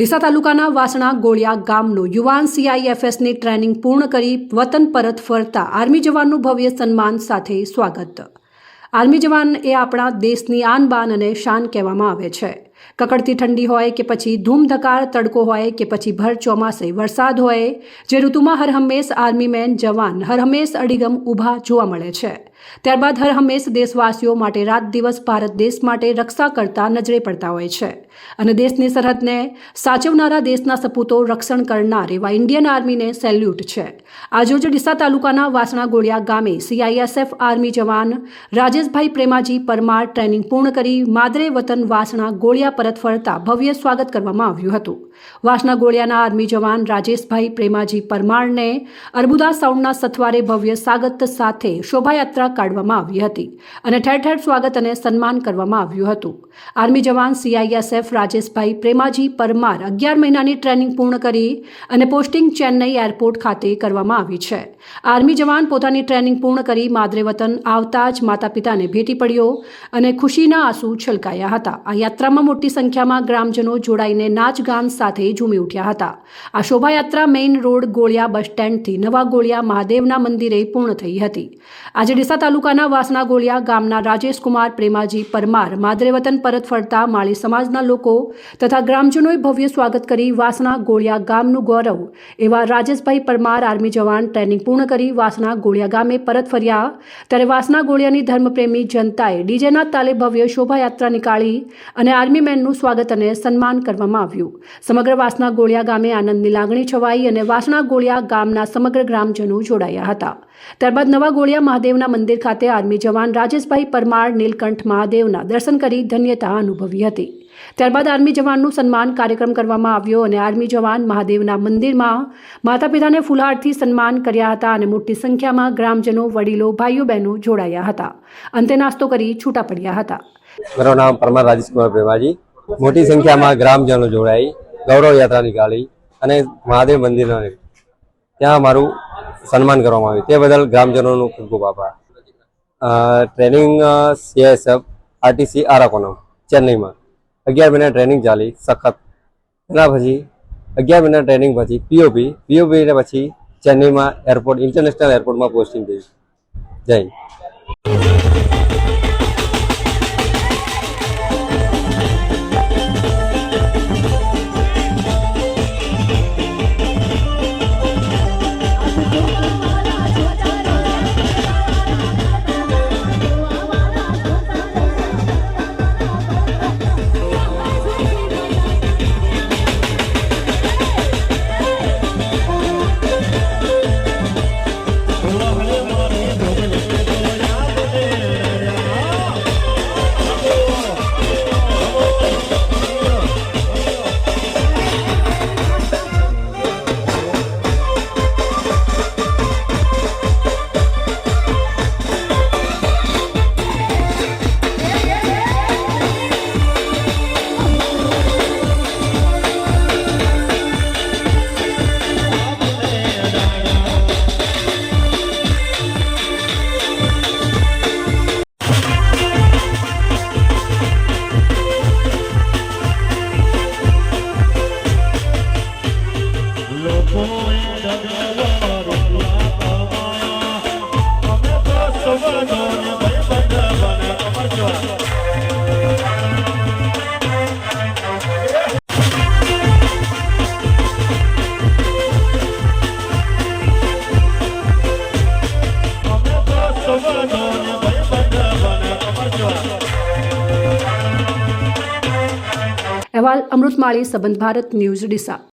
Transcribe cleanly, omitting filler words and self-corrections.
ડીસા તાલુકાના વાસણા ગોળિયા ગામનો યુવાન CIFSની ટ્રેનિંગ પૂર્ણ કરી વતન પરત ફરતા આર્મી જવાનનું ભવ્ય સન્માન સાથે સ્વાગત। આર્મી જવાન એ આપણા દેશની આન બાન અને શાન કહેવામાં આવે છે। કકડતી ઠંડી હોય કે પછી ધૂમધકાર તડકો હોય કે પછી ભર ચોમાસે વરસાદ હોય, જે ઋતુમાં હરહંમેશ આર્મી મેન જવાન હરહંમેશ અડીગમ ઊભા જોવા મળે છે। ત્યારબાદ હરહંમેશ દેશવાસીઓ માટે રાત દિવસ ભારત દેશ માટે રક્ષા કરતા નજરે પડતા હોય છે અને દેશની સરહદને સાચવનારા દેશના સપૂતો રક્ષણ કરનાર એવા ઇન્ડિયન આર્મીને સેલ્યુટ છે। આજરોજ ડીસા તાલુકાના વાસણા ગોળિયા ગામે CISF આર્મી જવાન રાજેશભાઈ પ્રેમાજી પરમાર ટ્રેનિંગ પૂર્ણ કરી માદરે વતન વાસણા ગોળિયા પરત ફરતા ભવ્ય સ્વાગત કરવામાં આવ્યું હતું। વાસણા ગોળિયાના આર્મી જવાન રાજેશભાઈ પ્રેમાજી પરમારને અર્બુદા સાઉન્ડના સથવારે ભવ્ય સ્વાગત સાથે શોભાયાત્રા કાઢવામાં આવી હતી અને ઠેર ઠેર સ્વાગત અને સન્માન કરવામાં આવ્યું હતું। આર્મી જવાન CISF રાજેશભાઈ પ્રેમાજી પરમાર 11 મહિનાની ટ્રેનિંગ પૂર્ણ કરી અને પોસ્ટિંગ ચેન્નઈ એરપોર્ટ ખાતે કરવામાં આવી છે। આર્મી જવાન પોતાની ટ્રેનિંગ પૂર્ણ કરી માદરે વતન આવતા જ માતા પિતાને ભેટી પડ્યો અને ખુશીના આંસુ છલકાયા હતા। આ યાત્રામાં મોટી સંખ્યામાં ગ્રામજનો જોડાઈને નાચ ગાન સાથે ઝૂમી ઉઠ્યા હતા। આ શોભાયાત્રા મેઇન રોડ ગોળિયા બસ સ્ટેન્ડથી નવા ગોળિયા મહાદેવના મંદિરે પૂર્ણ થઈ હતી। આજે ડીસા તાલુકાના વાસણા ગોળિયા ગામના રાજેશકુમાર પ્રેમાજી પરમાર માદરે વતન પરત ફરતા માળી સમાજના લોકો તથા ગ્રામજનોએ ભવ્ય સ્વાગત કરી વાસણા ગોળિયા ગામનું ગૌરવ એવા રાજેશભાઈ પરમાર આર્મી જવાન ટ્રેનિંગ પૂર્ણ કરી વાસણા ગોળિયા ગામે પરત ફર્યા ત્યારે વાસણા ગોળિયાની ધર્મપ્રેમી જનતાએ ડીજેના તાલે ભવ્ય શોભાયાત્રા નીકાળી અને આર્મી મેનનું સ્વાગત અને સન્માન કરવામાં આવ્યું। સમગ્ર વાસણા ગોળિયા ગામે આનંદની લાગણી છવાઈ અને વાસણા ગોળિયા ગામના સમગ્ર ગ્રામજનો જોડાયા હતા। ત્યારબાદ નવા ગોળિયા મહાદેવના મંદિર ખાતે આર્મી જવાન રાજેશભાઈ પરમાર નીલકંઠ મહાદેવના દર્શન કરી ધન્યતા અનુભવી હતી। ત્યારબાદ આર્મી જવાનનું સન્માન કાર્યક્રમ કરવામાં આવ્યો અને આર્મી જવાન મહાદેવના મંદિરમાં માતા પિતાને ફૂલહારથી સન્માન કર્યા હતા અને મોટી સંખ્યામાં ગ્રામજનો વડીલો ભાઈઓ બહેનો જોડાયા હતા। અંતે નાસ્તો કરી છૂટા પડ્યા હતા। મારું નામ પરમાર રાજેશકુમાર પ્રેમાજી। મોટી સંખ્યામાં ગ્રામજનો જોડાઈ ગૌરવ યાત્રા નીકાળી અને મહાદેવ મંદિરના ત્યાં મારું સન્માન કરવામાં આવ્યું, તે બદલ ગ્રામજનોનો ખૂબ ખૂબ આભાર। ટ્રેનિંગ CISF RTC આરાકોનમ ચેન્નઈમાં 11 મહિના ટ્રેનિંગ ચાલી સખત। એના પછી 11 મહિના ટ્રેનિંગ પછી POP ને પછી ચેન્નઈમાં એરપોર્ટ ઇન્ટરનેશનલ એરપોર્ટમાં પોસ્ટિંગ થઈ। જય હિન્દ। અહેવાલ અમૃતમાળી સંબંધ ભારત ન્યૂઝ ડીસા।